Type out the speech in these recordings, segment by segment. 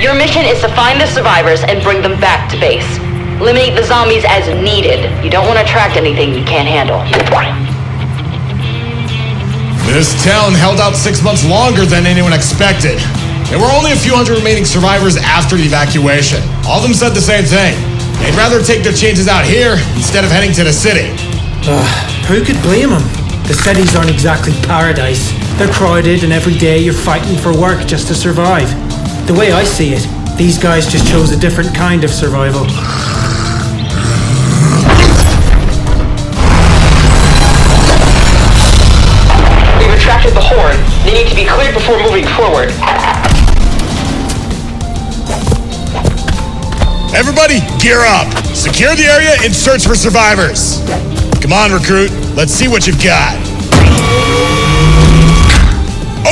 Your mission is to find the survivors and bring them back to base. Eliminate the zombies as needed. You don't want to attract anything you can't handle. This town held out 6 months longer than anyone expected. There were only a few hundred remaining survivors after the evacuation. All of them said the same thing. They'd rather take their chances out here instead of heading to the city. Who could blame them? The cities aren't exactly paradise. They're crowded and every day you're fighting for work just to survive. The way I see it, these guys just chose a different kind of survival. We've attracted the horde. They need to be cleared before moving forward. Everybody, gear up! Secure the area and search for survivors! Come on, recruit. Let's see what you've got.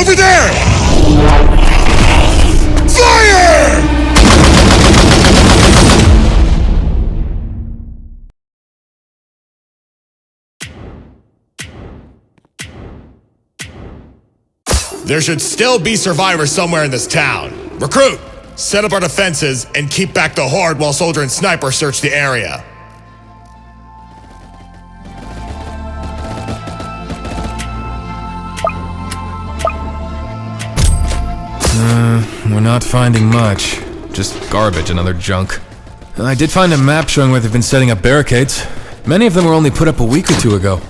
Over there! Fire! There should still be survivors somewhere in this town. Recruit, set up our defenses and keep back the horde while Soldier and Sniper search the area. We're not finding much. Just garbage and other junk. I did find a map showing where they've been setting up barricades. Many of them were only put up a week or two ago.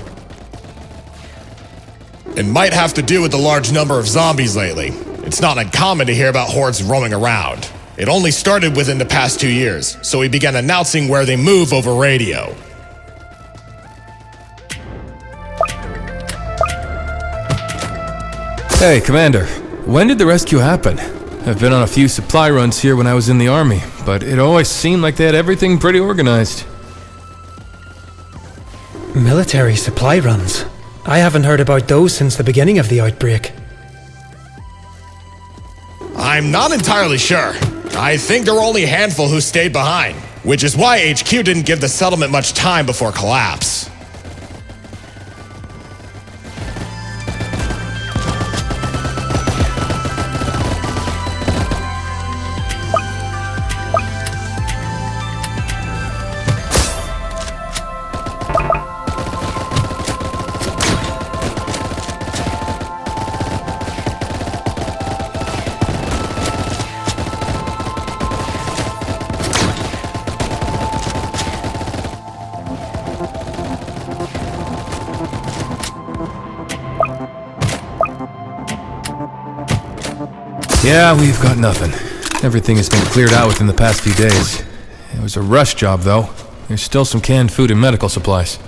It might have to do with the large number of zombies lately. It's not uncommon to hear about hordes roaming around. It only started within the past 2 years, so we began announcing where they move over radio. Hey, Commander. When did the rescue happen? I've been on a few supply runs here when I was in the army, but it always seemed like they had everything pretty organized. Military supply runs? I haven't heard about those since the beginning of the outbreak. I'm not entirely sure. I think there were only a handful who stayed behind, which is why HQ didn't give the settlement much time before collapse. Yeah, we've got nothing. Everything has been cleared out within the past few days. It was a rush job, though. There's still some canned food and medical supplies.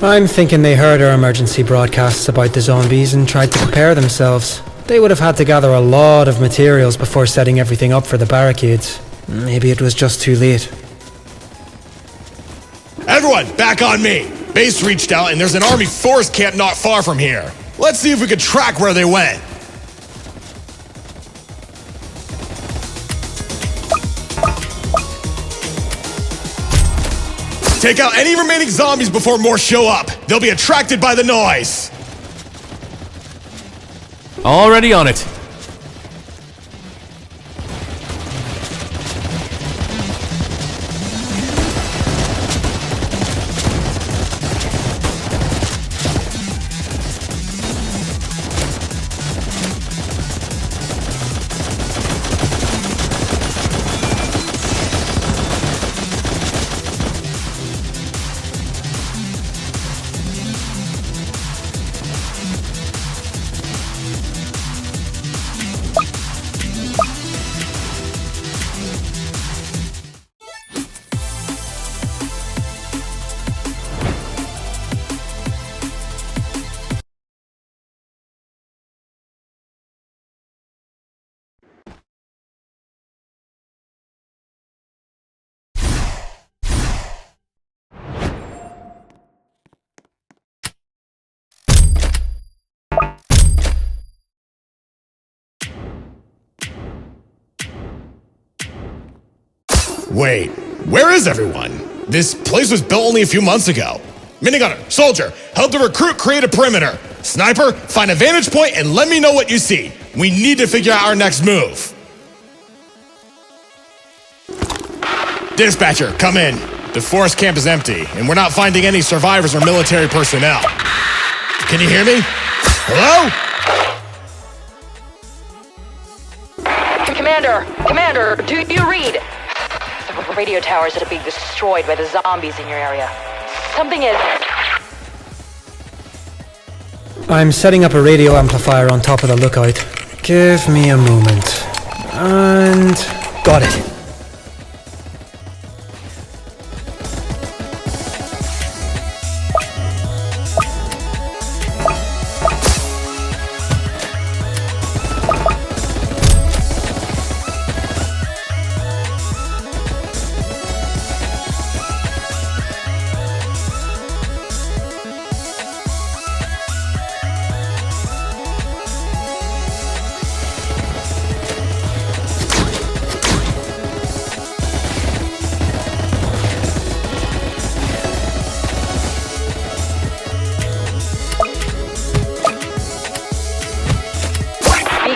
I'm thinking they heard our emergency broadcasts about the zombies and tried to prepare themselves. They would have had to gather a lot of materials before setting everything up for the barricades. Maybe it was just too late. Everyone, back on me! Base reached out and there's an army force camp not far from here. Let's see if we can track where they went. Take out any remaining zombies before more show up. They'll be attracted by the noise. Already on it. Wait, where is everyone? This place was built only a few months ago. Minigunner, Soldier, help the recruit create a perimeter. Sniper, find a vantage point and let me know what you see. We need to figure out our next move. Dispatcher, come in. The forest camp is empty, and we're not finding any survivors or military personnel. Can you hear me? Hello? Commander, do you read? The radio towers that are being destroyed by the zombies in your area. Something is... I'm setting up a radio amplifier on top of the lookout. Give me a moment. And... got it.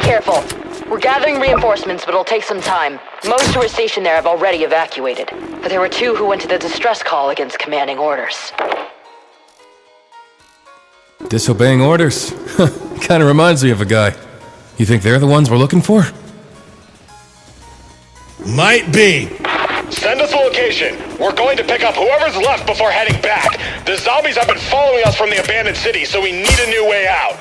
Careful. We're gathering reinforcements, but it'll take some time. Most who are stationed there have already evacuated. But there were 2 who went to the distress call against commanding orders. Disobeying orders? Kinda reminds me of a guy. You think they're the ones we're looking for? Might be. Send us a location. We're going to pick up whoever's left before heading back. The zombies have been following us from the abandoned city, so we need a new way out.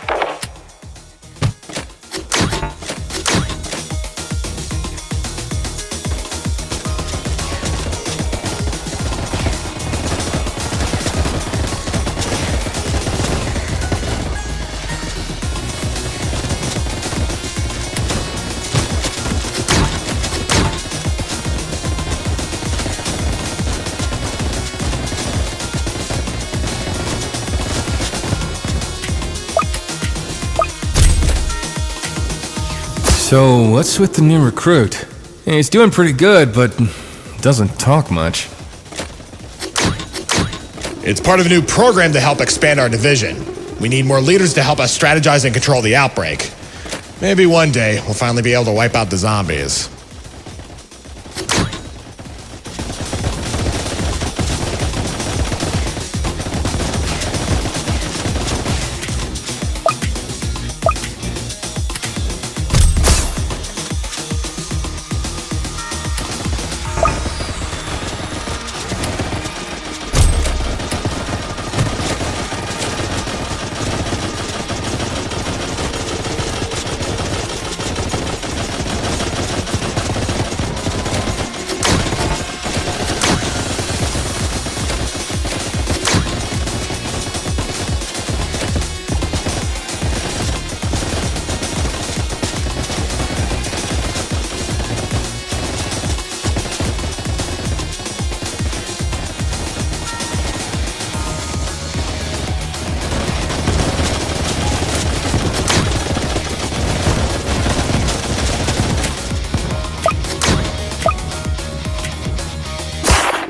So, what's with the new recruit? He's doing pretty good, but doesn't talk much. It's part of a new program to help expand our division. We need more leaders to help us strategize and control the outbreak. Maybe one day we'll finally be able to wipe out the zombies.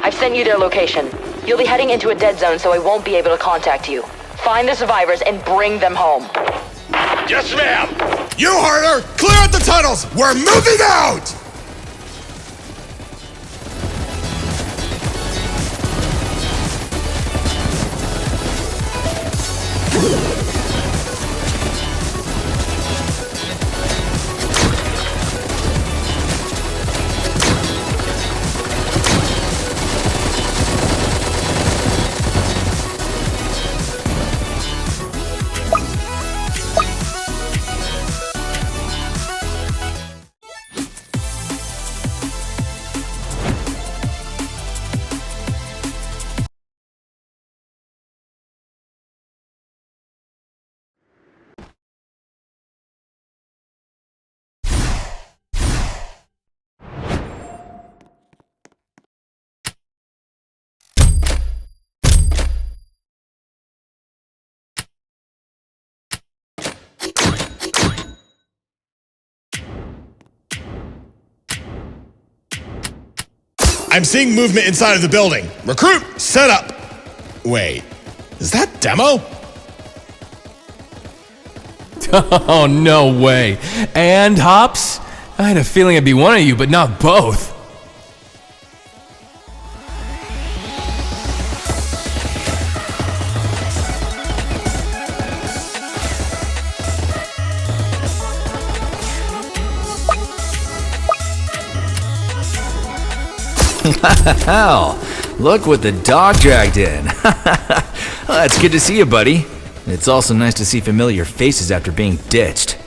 I've sent you their location. You'll be heading into a dead zone, so I won't be able to contact you. Find the survivors and bring them home. Yes, ma'am! You heard her! Clear out the tunnels! We're moving out! I'm seeing movement inside of the building. Recruit, set up. Wait, is that Demo? Oh, no way. And Hops? I had a feeling it'd be one of you, but not both. Wow, look what the dog dragged in. Well, it's good to see you, buddy. It's also nice to see familiar faces after being ditched.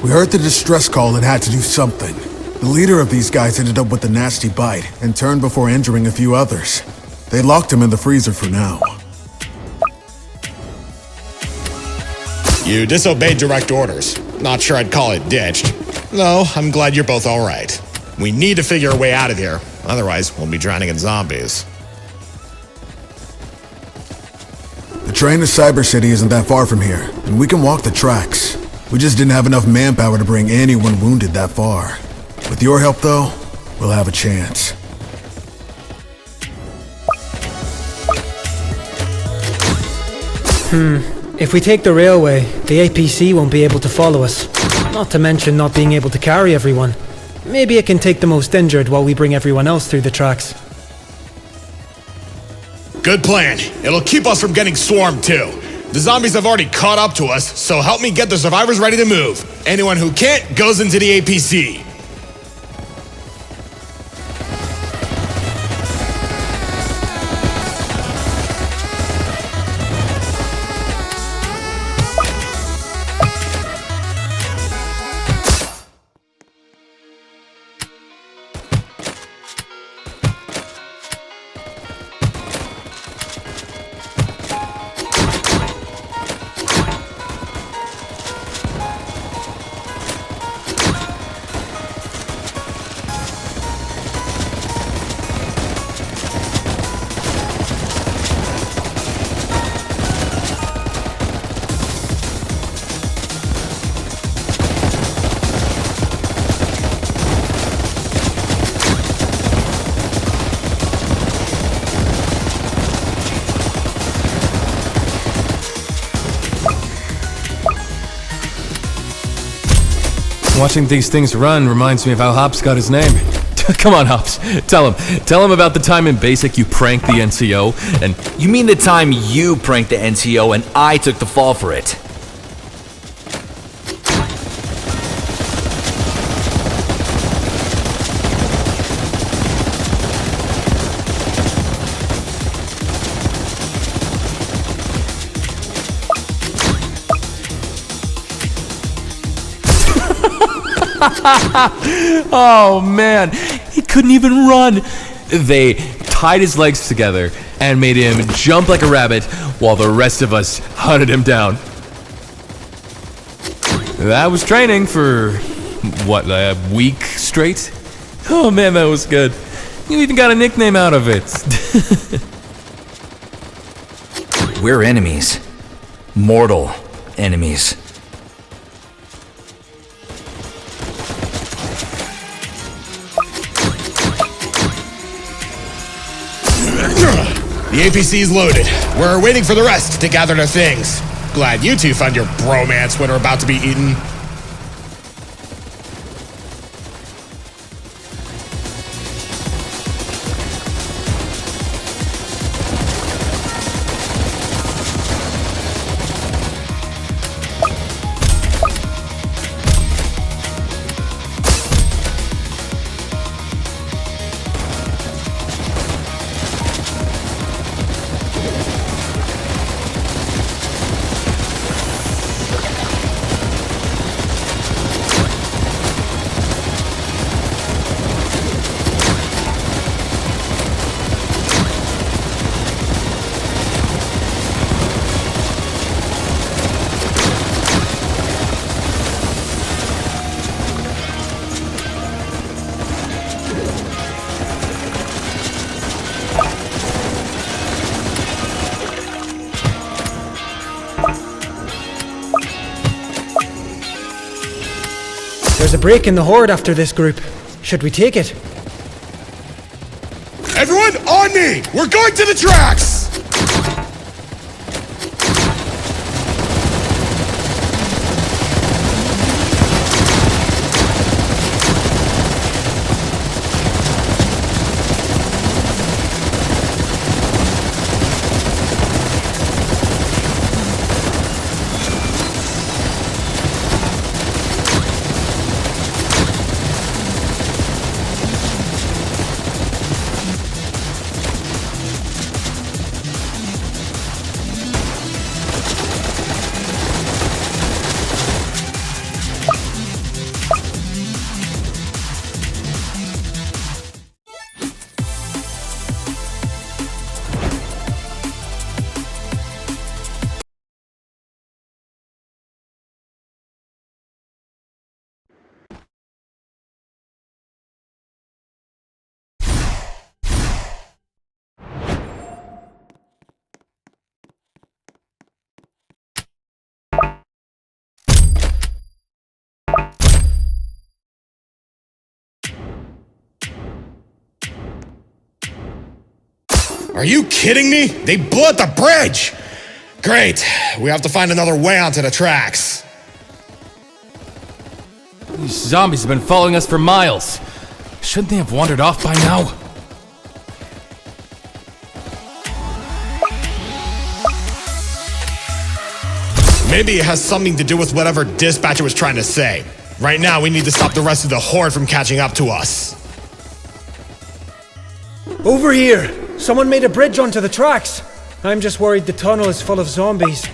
We heard the distress call and had to do something. The leader of these guys ended up with a nasty bite and turned before injuring a few others. They locked him in the freezer for now. You disobeyed direct orders. Not sure I'd call it ditched. No, I'm glad you're both alright. We need to figure a way out of here. Otherwise, we'll be drowning in zombies. The train to Cyber City isn't that far from here, and we can walk the tracks. We just didn't have enough manpower to bring anyone wounded that far. With your help, though, we'll have a chance. If we take the railway, the APC won't be able to follow us. Not to mention not being able to carry everyone. Maybe it can take the most injured while we bring everyone else through the tracks. Good plan. It'll keep us from getting swarmed, too. The zombies have already caught up to us, so help me get the survivors ready to move. Anyone who can't goes into the APC. Watching these things run reminds me of how Hops got his name. Come on, Hops. Tell him about the time in Basic you pranked the NCO and... You mean the time you pranked the NCO and I took the fall for it? Oh man, he couldn't even run. They tied his legs together and made him jump like a rabbit while the rest of us hunted him down. That was training for, what, a week straight? Oh man, that was good. You even got a nickname out of it. We're enemies. Mortal enemies. The APC's loaded. We're waiting for the rest to gather their things. Glad you two found your bromance when we're about to be eaten. There's a break in the horde after this group. Should we take it? Everyone on me! We're going to the tracks! Are you kidding me? They blew up the bridge! Great. We have to find another way onto the tracks. These zombies have been following us for miles. Shouldn't they have wandered off by now? Maybe it has something to do with whatever dispatcher was trying to say. Right now, we need to stop the rest of the horde from catching up to us. Over here! Someone made a bridge onto the tracks! I'm just worried the tunnel is full of zombies.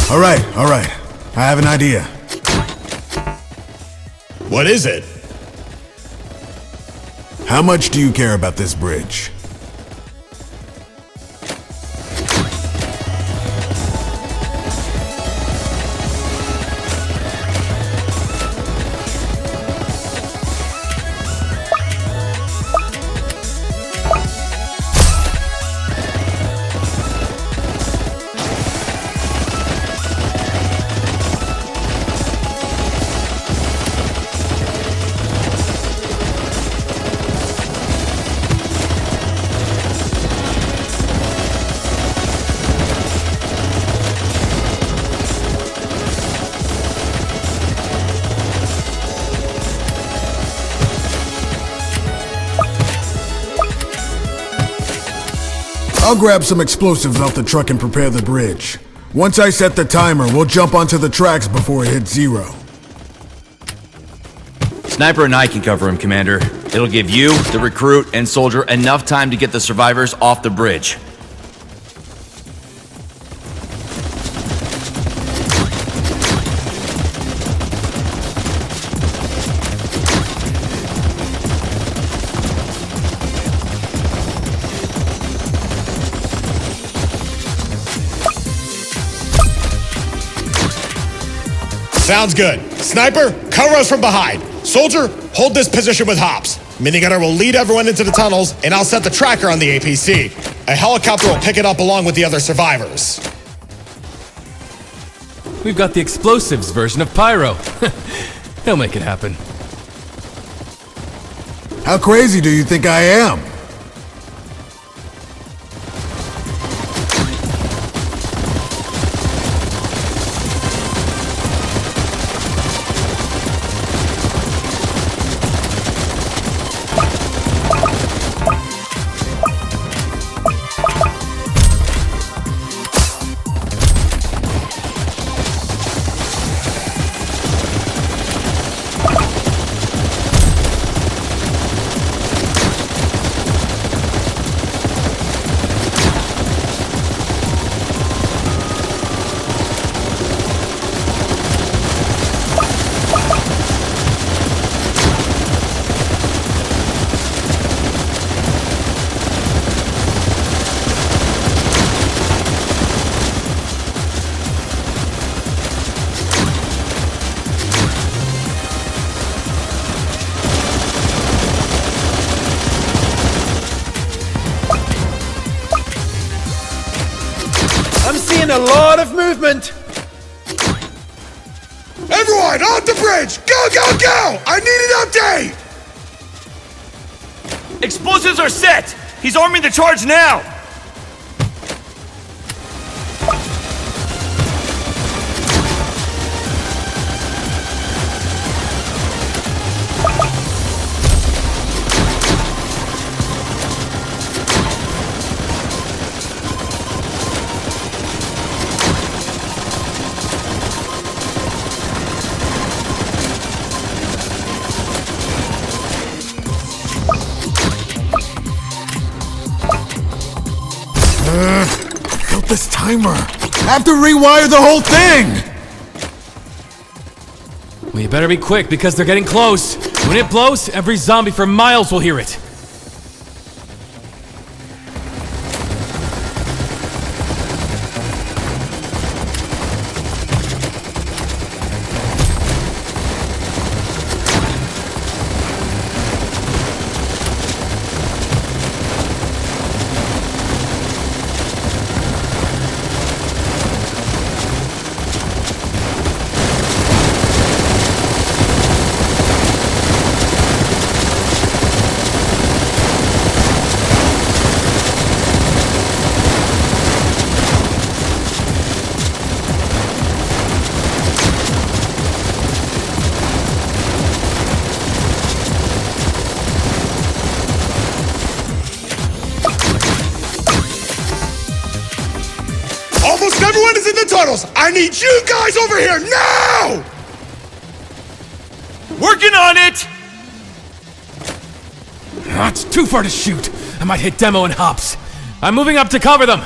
Alright. I have an idea. What is it? How much do you care about this bridge? I'll grab some explosives off the truck and prepare the bridge. Once I set the timer, we'll jump onto the tracks before it hits 0. Sniper and I can cover him, Commander. It'll give you, the recruit, and soldier enough time to get the survivors off the bridge. Sounds good. Sniper, cover us from behind. Soldier, hold this position with hops. Minigunner will lead everyone into the tunnels, and I'll set the tracker on the APC. A helicopter will pick it up along with the other survivors. We've got the explosives version of Pyro. He'll make it happen. How crazy do you think I am? A lot of movement! Everyone, off the bridge! Go, go, go! I need an update! Explosives are set! He's arming the charge now! This timer. I have to rewire the whole thing! We better be quick because they're getting close. When it blows, every zombie for miles will hear it. Almost everyone is in the tunnels! I need you guys over here now! Working on it! Ah, it's too far to shoot. I might hit Demo and Hops. I'm moving up to cover them.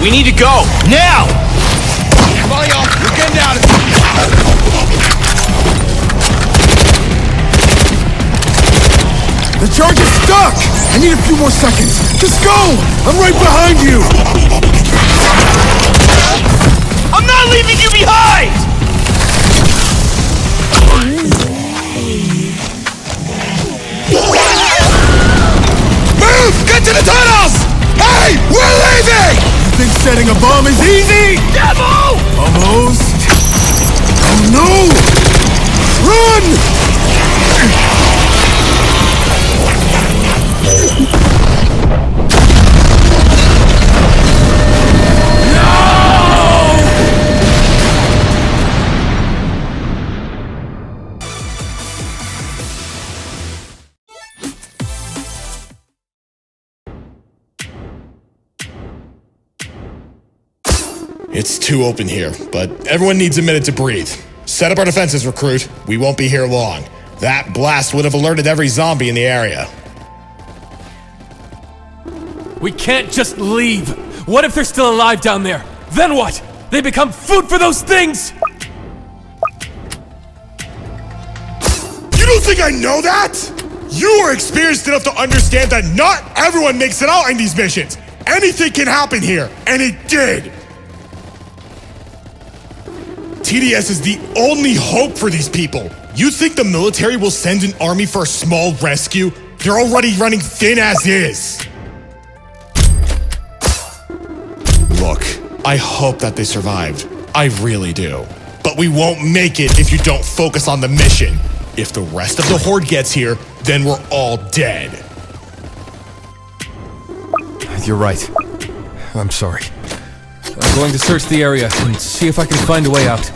We need to go, now! Come on, y'all. We're getting out of here. The charge is stuck! I need a few more seconds. Just go! I'm right behind you! I'm not leaving you behind! Move! Get to the tunnels! Hey! We're leaving! You think setting a bomb is easy? Devil! Almost. Oh no! Run! It's too open here, but everyone needs a minute to breathe. Set up our defenses, recruit. We won't be here long. That blast would have alerted every zombie in the area. We can't just leave. What if they're still alive down there? Then what? They become food for those things! You don't think I know that? You are experienced enough to understand that not everyone makes it out in these missions. Anything can happen here, and it did. TDS is the only hope for these people. You think the military will send an army for a small rescue? They're already running thin as is. Look, I hope that they survived. I really do. But we won't make it if you don't focus on the mission. If the rest of the Horde gets here, then we're all dead. You're right. I'm sorry. I'm going to search the area and see if I can find a way out.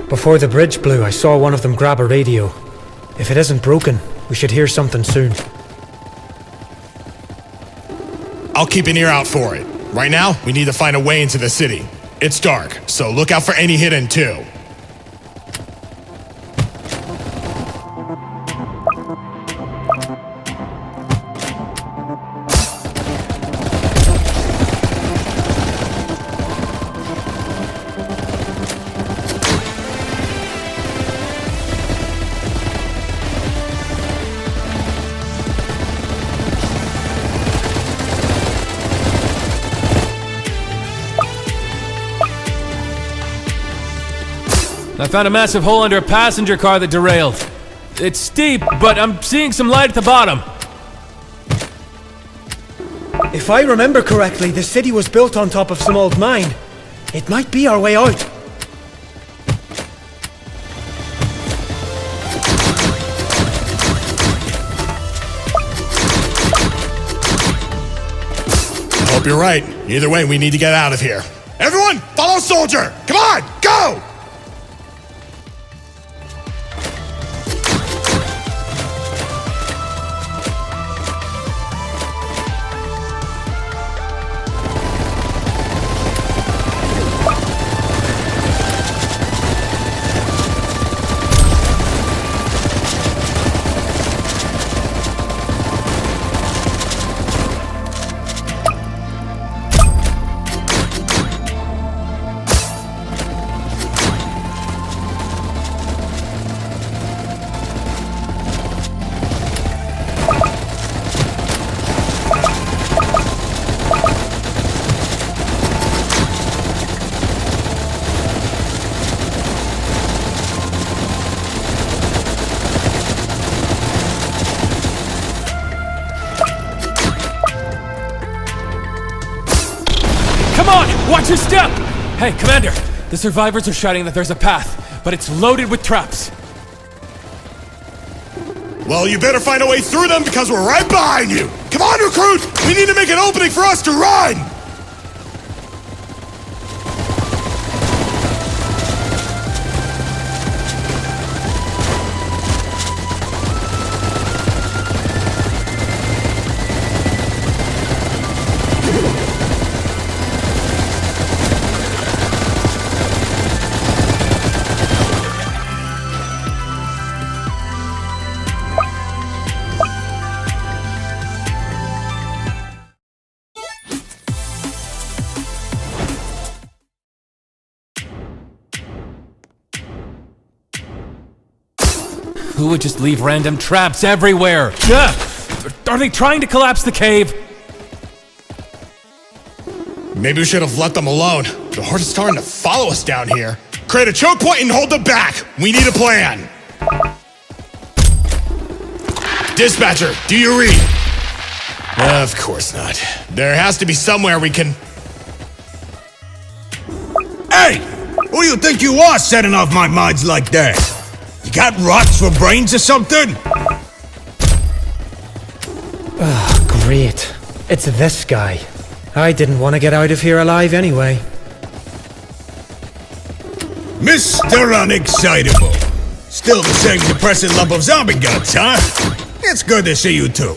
Before the bridge blew, I saw one of them grab a radio. If it isn't broken, we should hear something soon. I'll keep an ear out for it. Right now, we need to find a way into the city. It's dark, so look out for any hidden too. I found a massive hole under a passenger car that derailed. It's steep, but I'm seeing some light at the bottom. If I remember correctly, the city was built on top of some old mine. It might be our way out. I hope you're right. Either way, we need to get out of here. Everyone, follow Soldier! Come on, go! Come on! Watch your step! Hey, Commander! The survivors are shouting that there's a path, but it's loaded with traps. Well, you better find a way through them because we're right behind you! Come on, recruit! We need to make an opening for us to run! Who would just leave random traps everywhere? Ugh! Are they trying to collapse the cave? Maybe we should have let them alone. The horde is starting to follow us down here. Create a choke point and hold them back. We need a plan. Dispatcher, do you read? Of course not. There has to be somewhere we can... Hey! Who do you think you are setting off my minds like that? You got rocks for brains or something? Great. It's this guy. I didn't want to get out of here alive anyway. Mr. Unexcitable. Still the same depressing lump of zombie guts, huh? It's good to see you too.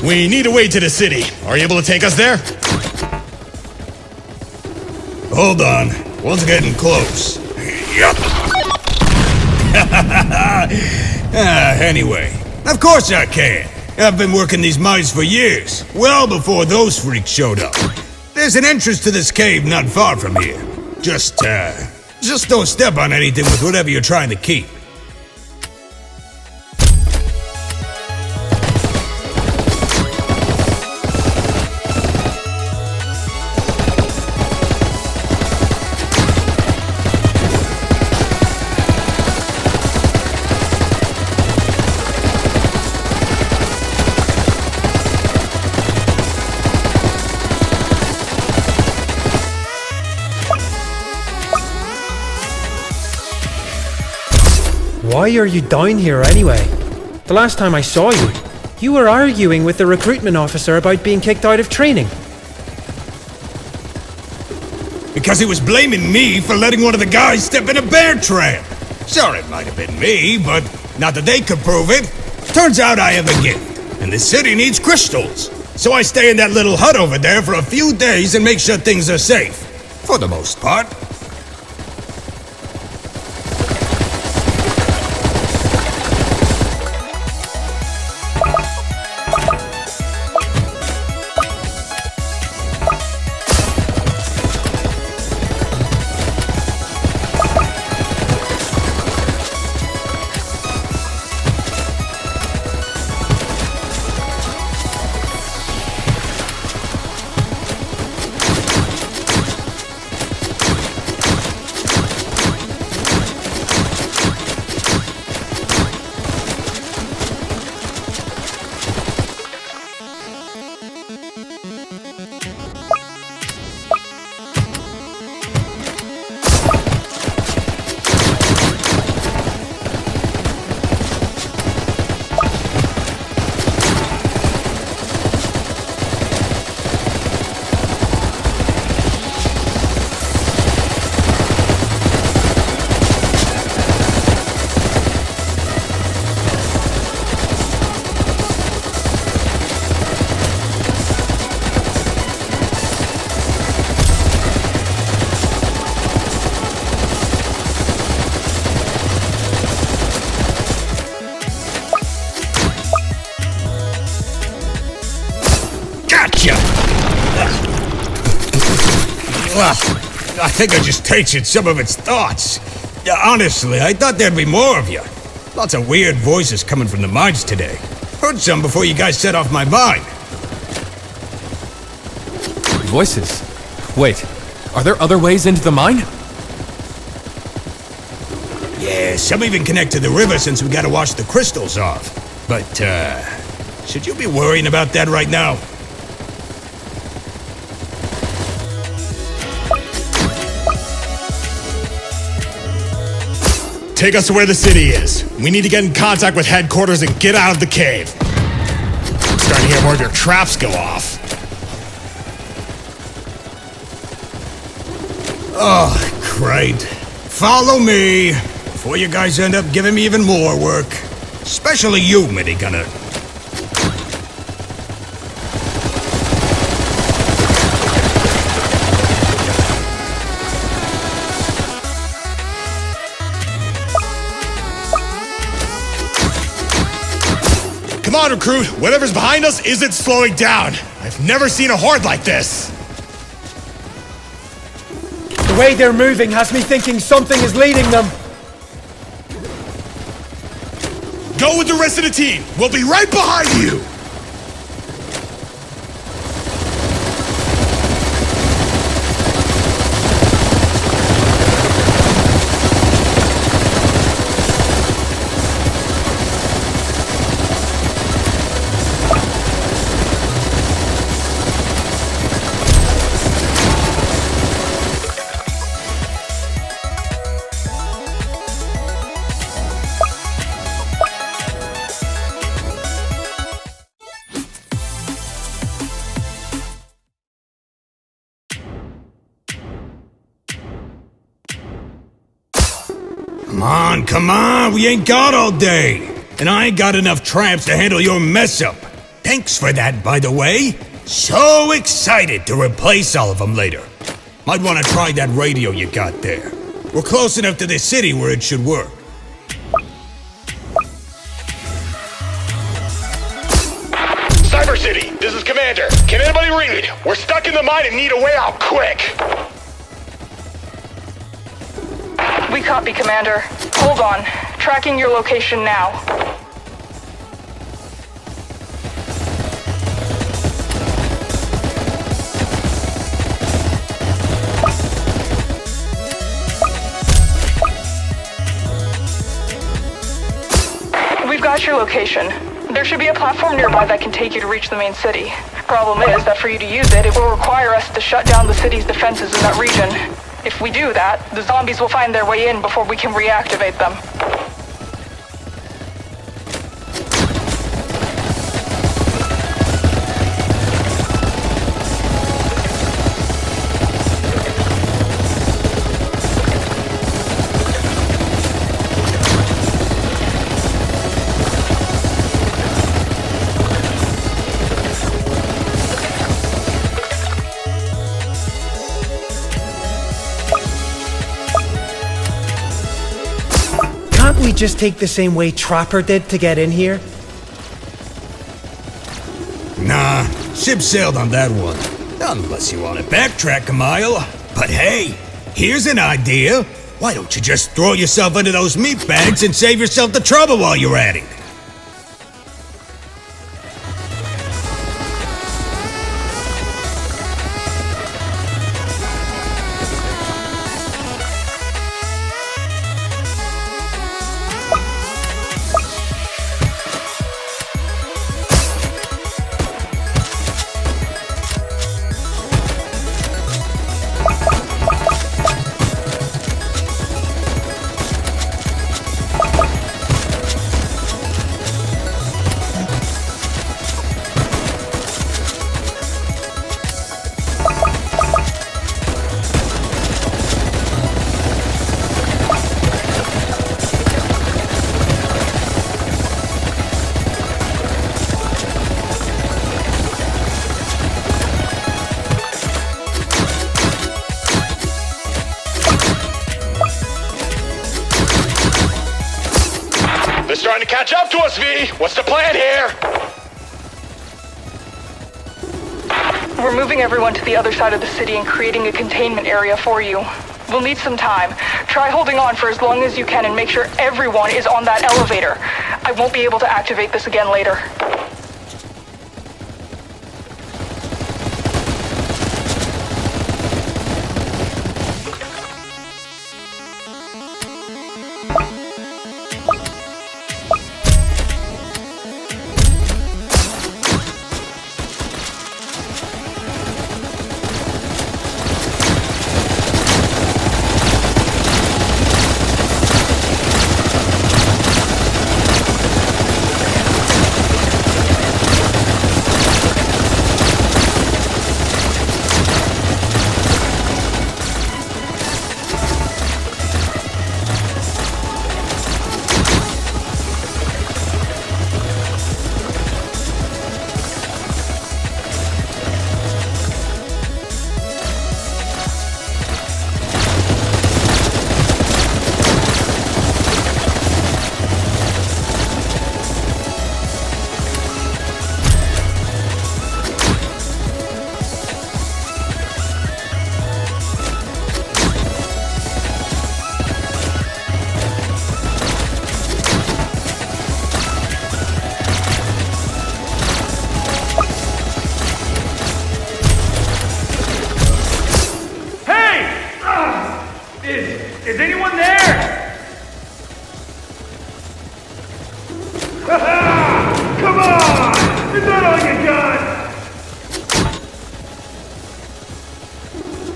We need a way to the city. Are you able to take us there? Hold on. One's getting close. Yup. Anyway, of course I can. I've been working these mines for years, well before those freaks showed up. There's an entrance to this cave not far from here. Just don't step on anything with whatever you're trying to keep. Why are you down here anyway? The last time I saw you, you were arguing with the recruitment officer about being kicked out of training. Because he was blaming me for letting one of the guys step in a bear trap. Sure, it might have been me, but not that they could prove it. Turns out I have a gift, and the city needs crystals. So I stay in that little hut over there for a few days and make sure things are safe. For the most part. Well, I think I just tasted some of its thoughts. Honestly, I thought there'd be more of you. Lots of weird voices coming from the mines today. Heard some before you guys set off my mine. Voices. Wait, are there other ways into the mine? Yeah, some even connect to the river since we gotta wash the crystals off. But, should you be worrying about that right now? Take us to where the city is. We need to get in contact with headquarters and get out of the cave. I'm starting to hear more of your traps go off. Oh, great. Follow me, before you guys end up giving me even more work. Especially you, minigunner. Come on, recruit. Whatever's behind us isn't slowing down. I've never seen a horde like this. The way they're moving has me thinking something is leading them. Go with the rest of the team. We'll be right behind you. Come on, we ain't got all day. And I ain't got enough tramps to handle your mess up. Thanks for that, by the way. So excited to replace all of them later. Might want to try that radio you got there. We're close enough to the city where it should work. Cyber City, this is Commander. Can anybody read? We're stuck in the mine and need a way out quick. We copy, Commander. Hold on. Tracking your location now. We've got your location. There should be a platform nearby that can take you to reach the main city. Problem is that for you to use it, it will require us to shut down the city's defenses in that region. If we do that, the zombies will find their way in before we can reactivate them. Can't we just take the same way Trapper did to get in here? Nah, ship sailed on that one. Unless you want to backtrack a mile. But hey, here's an idea. Why don't you just throw yourself into those meat bags and save yourself the trouble while you're at it? They're starting to catch up to us, V. What's the plan here? We're moving everyone to the other side of the city and creating a containment area for you. We'll need some time. Try holding on for as long as you can and make sure everyone is on that elevator. I won't be able to activate this again later.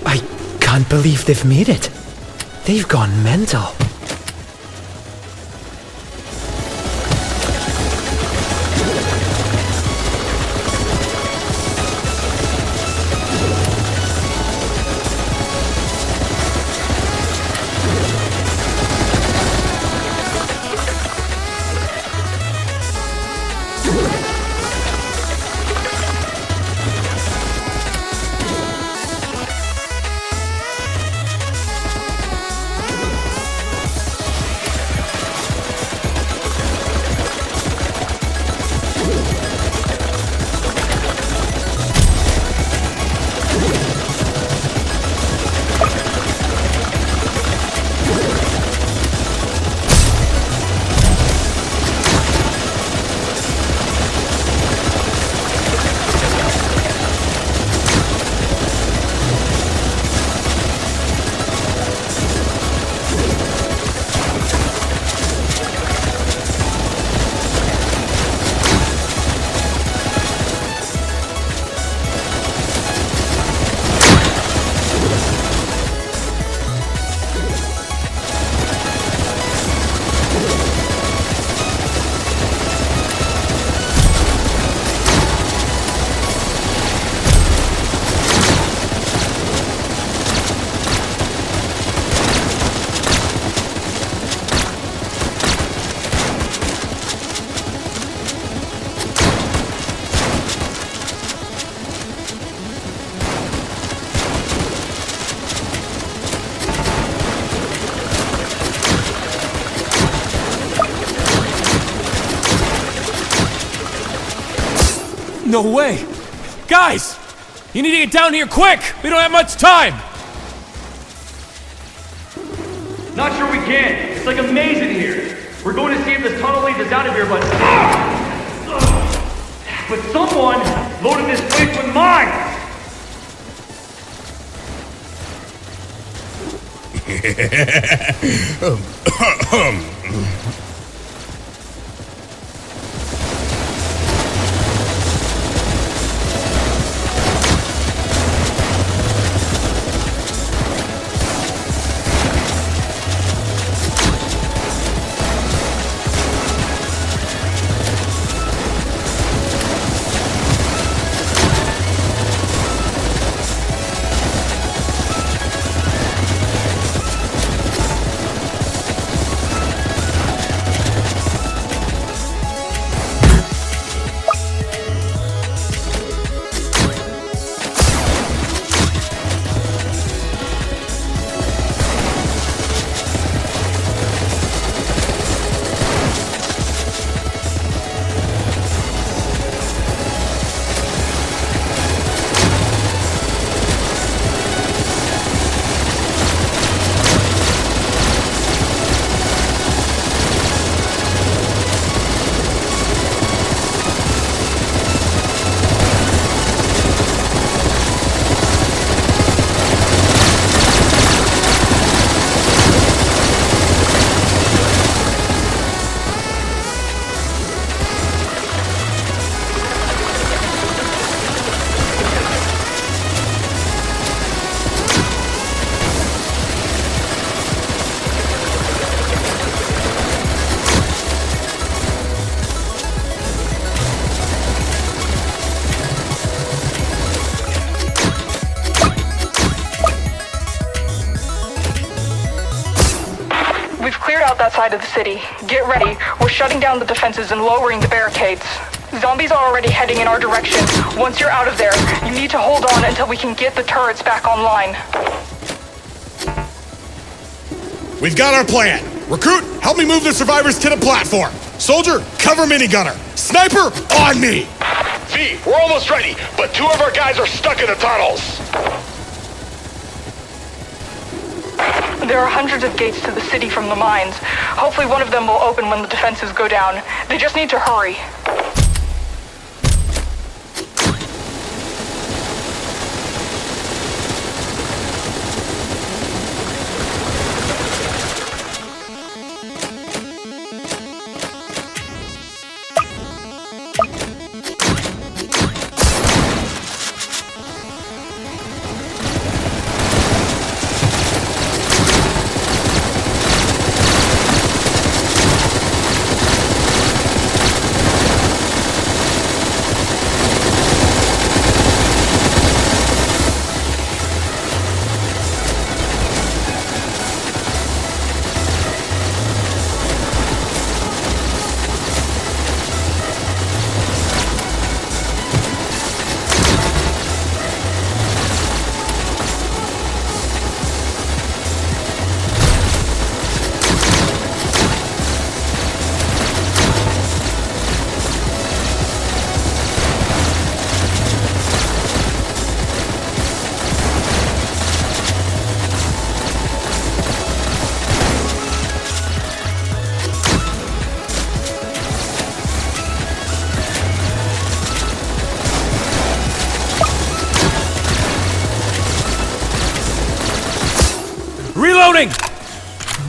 I can't believe they've made it. They've gone mental. No way! Guys! You need to get down here quick! We don't have much time! Not sure we can. It's like a maze in here. We're going to see if this tunnel leads us out of here, but... But someone loaded this place with mines! We've cleared out that side of the city. Get ready. We're shutting down the defenses and lowering the barricades. Zombies are already heading in our direction. Once you're out of there, you need to hold on until we can get the turrets back online. We've got our plan. Recruit, help me move the survivors to the platform. Soldier, cover minigunner. Sniper, on me! V, we're almost ready, but two of our guys are stuck in the tunnels. There are hundreds of gates to the city from the mines. Hopefully one of them will open when the defenses go down. They just need to hurry.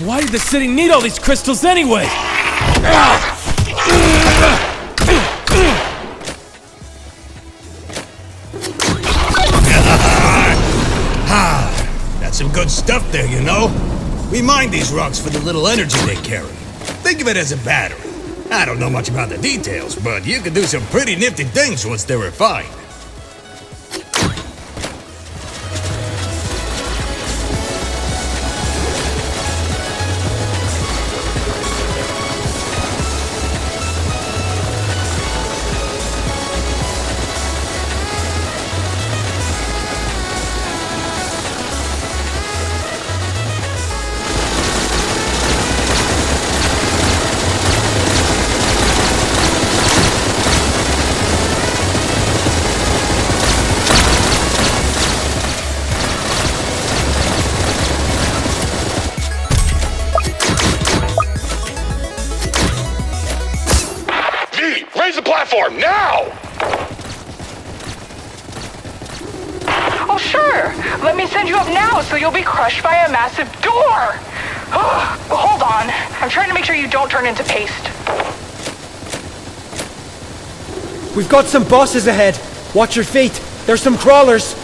Why did the city need all these crystals anyway? That's some good stuff there, you know? We mine these rocks for the little energy they carry. Think of it as a battery. I don't know much about the details, but you can do some pretty nifty things once they're refined. Raise the platform, now! Oh, sure. Let me send you up now so you'll be crushed by a massive door. Hold on. I'm trying to make sure you don't turn into paste. We've got some bosses ahead. Watch your feet. There's some crawlers.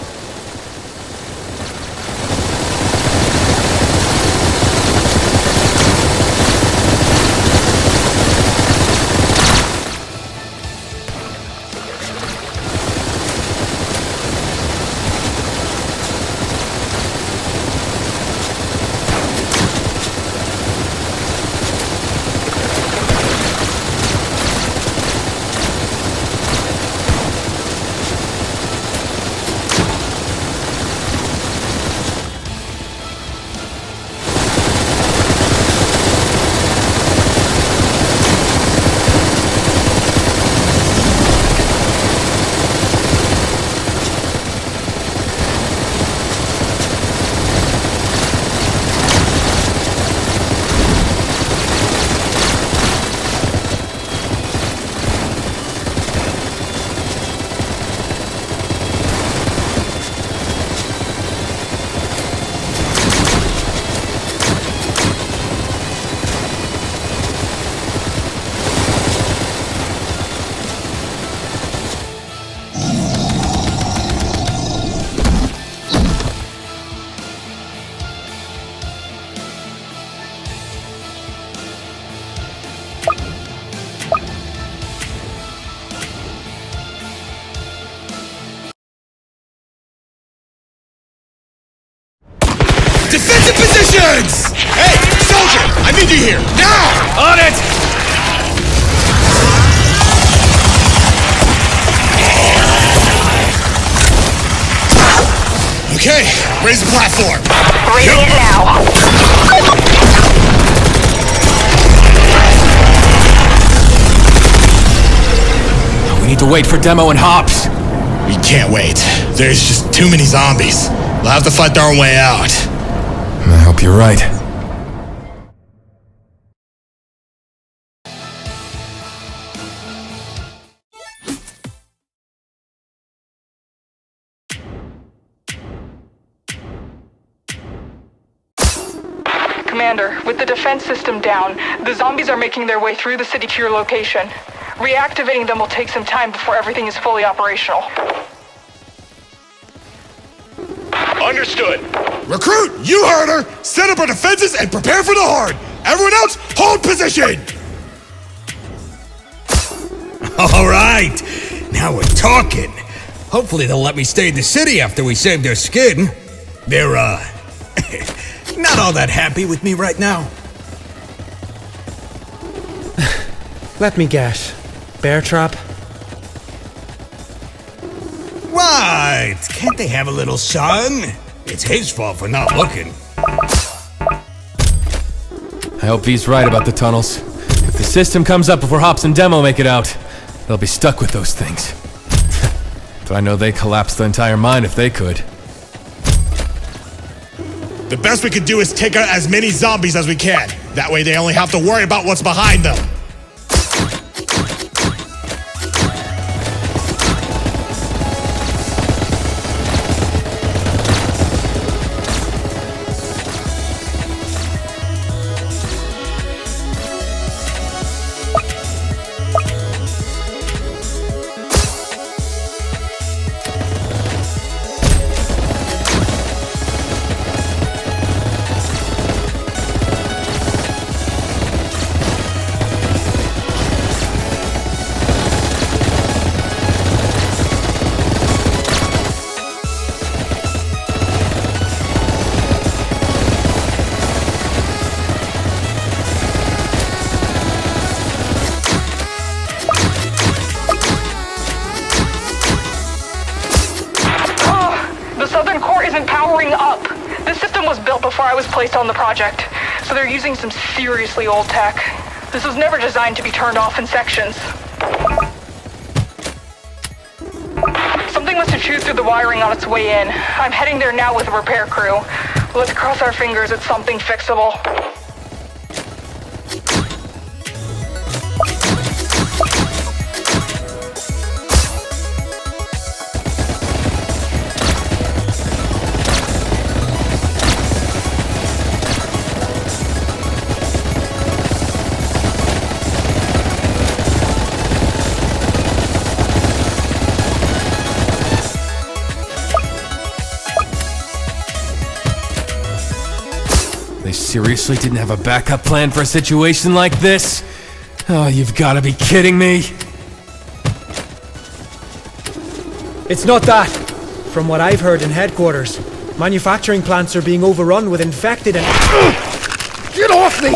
Defensive positions! Hey, soldier! I need you here, now! On it! Okay, raise the platform. Raising it now. We need to wait for Demo and Hops. We can't wait. There's just too many zombies. We'll have to fight our own way out. I hope you're right. Commander, with the defense system down, the zombies are making their way through the city to your location. Reactivating them will take some time before everything is fully operational. Understood. Recruit, you heard her! Set up our defenses and prepare for the horde! Everyone else, hold position! All right, now we're talking. Hopefully they'll let me stay in the city after we save their skin. They're, not all that happy with me right now. Let me guess. Bear trap? What? Can't they have a little sun? It's his fault for not looking. I hope V's right about the tunnels. If the system comes up before Hops and Demo make it out, they'll be stuck with those things. But I know they collapse the entire mine if they could. The best we could do is take out as many zombies as we can. That way they only have to worry about what's behind them. was built before I was placed on the project, so they're using some seriously old tech. This was never designed to be turned off in sections. Something must have chewed through the wiring on its way in. I'm heading there now with a repair crew. Let's cross our fingers it's something fixable. They seriously didn't have a backup plan for a situation like this? Oh, you've got to be kidding me. It's not that. From what I've heard in headquarters, manufacturing plants are being overrun with infected and... Get off me!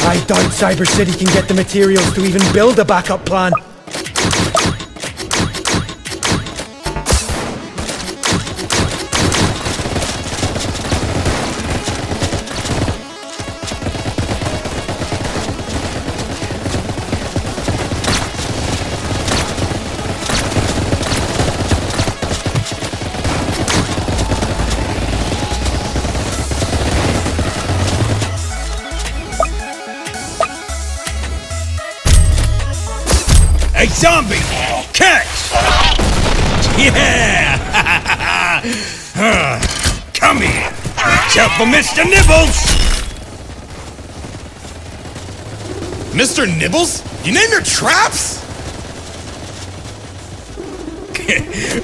I doubt Cyber City can get the materials to even build a backup plan. Hey, zombie! Catch! Yeah! Come here! Watch out for Mr. Nibbles! Mr. Nibbles? You name your traps?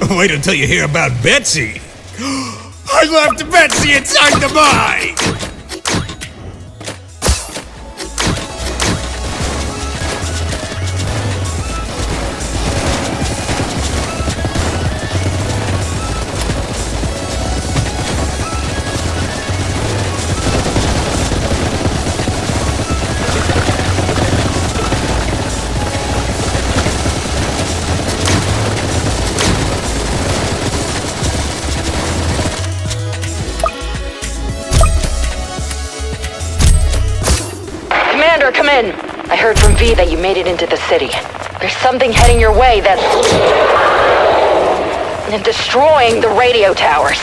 Wait until you hear about Betsy. I left Betsy inside the mine! Commander, come in. I heard from V that you made it into the city. There's something heading your way that's... destroying the radio towers.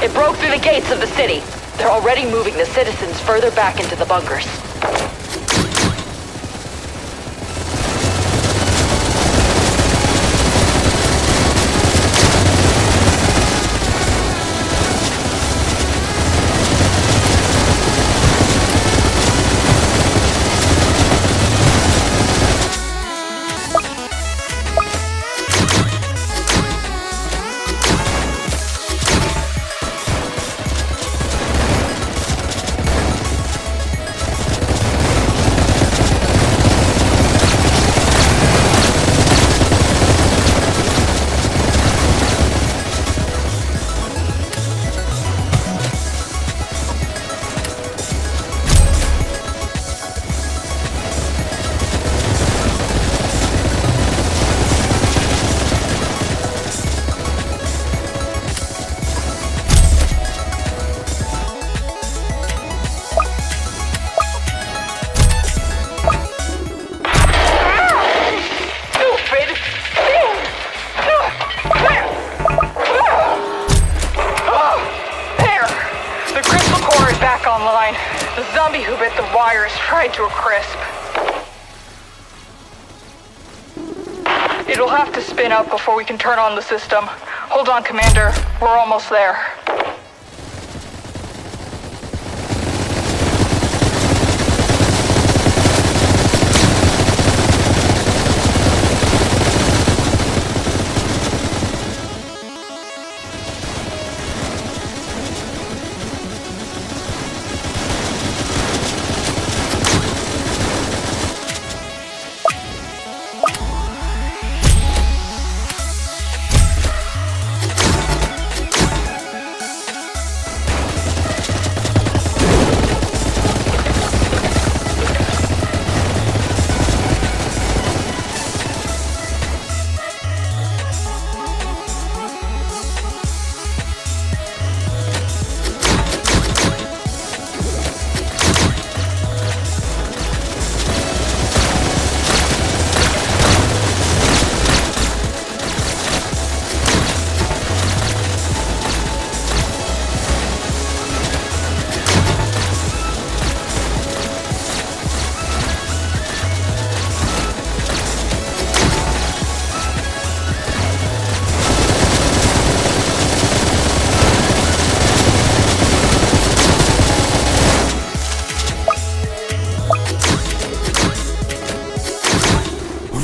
It broke through the gates of the city. They're already moving the citizens further back into the bunkers. Online. The zombie who bit the wire is fried to a crisp. It'll have to spin up before we can turn on the system. Hold on, Commander. We're almost there.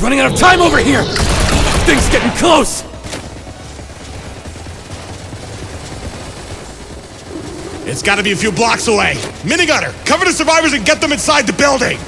running out of time over here! Thing's getting close! It's gotta be a few blocks away. Minigunner, cover the survivors and get them inside the building!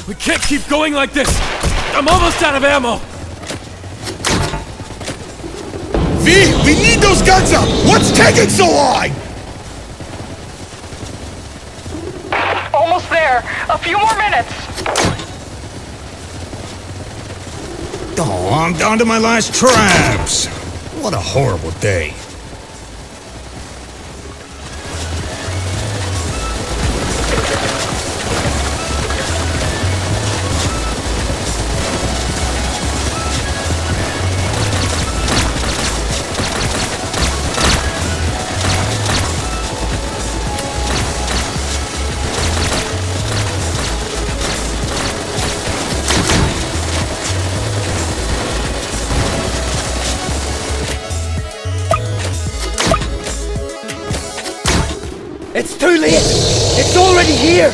We can't keep going like this! I'm almost out of ammo! V, we need those guns up! What's taking so long? Almost there. A few more minutes. Oh, I'm down to my last traps. What a horrible day. It's too late! It's already here!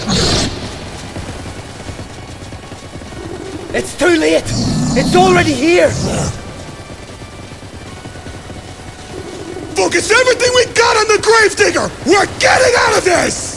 It's too late! It's already here! Focus everything we got on the Gravedigger! We're getting out of this!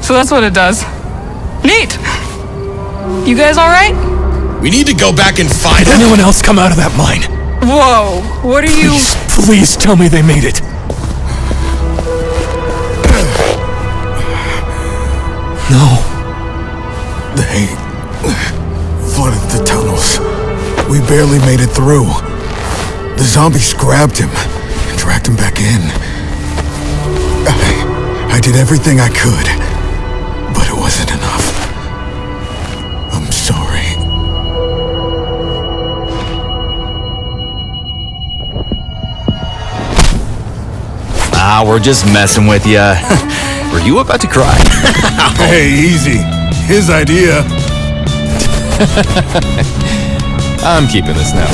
So that's what it does. Neat! You guys alright? We need to go back and find Did anyone else come out of that mine? Whoa, what are you... Please tell me they made it. No. They flooded the tunnels. We barely made it through. The zombies grabbed him and dragged him back in. I did everything I could, but it wasn't enough. I'm sorry. We're just messing with ya. Were you about to cry? Hey, easy. His idea. I'm keeping this now.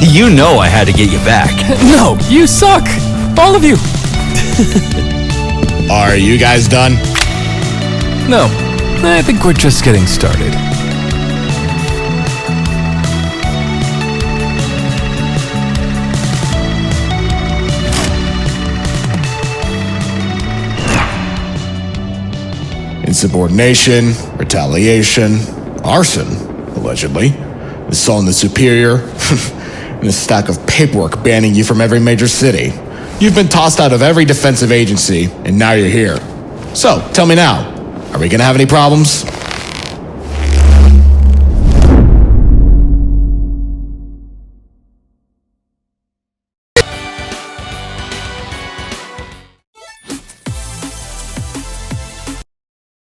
You know I had to get you back. No, you suck! All of you! Are you guys done? No, I think we're just getting started. Insubordination, retaliation, arson, allegedly, assault on the superior, and a stack of paperwork banning you from every major city. You've been tossed out of every defensive agency, and now you're here. So, tell me now, are we gonna have any problems?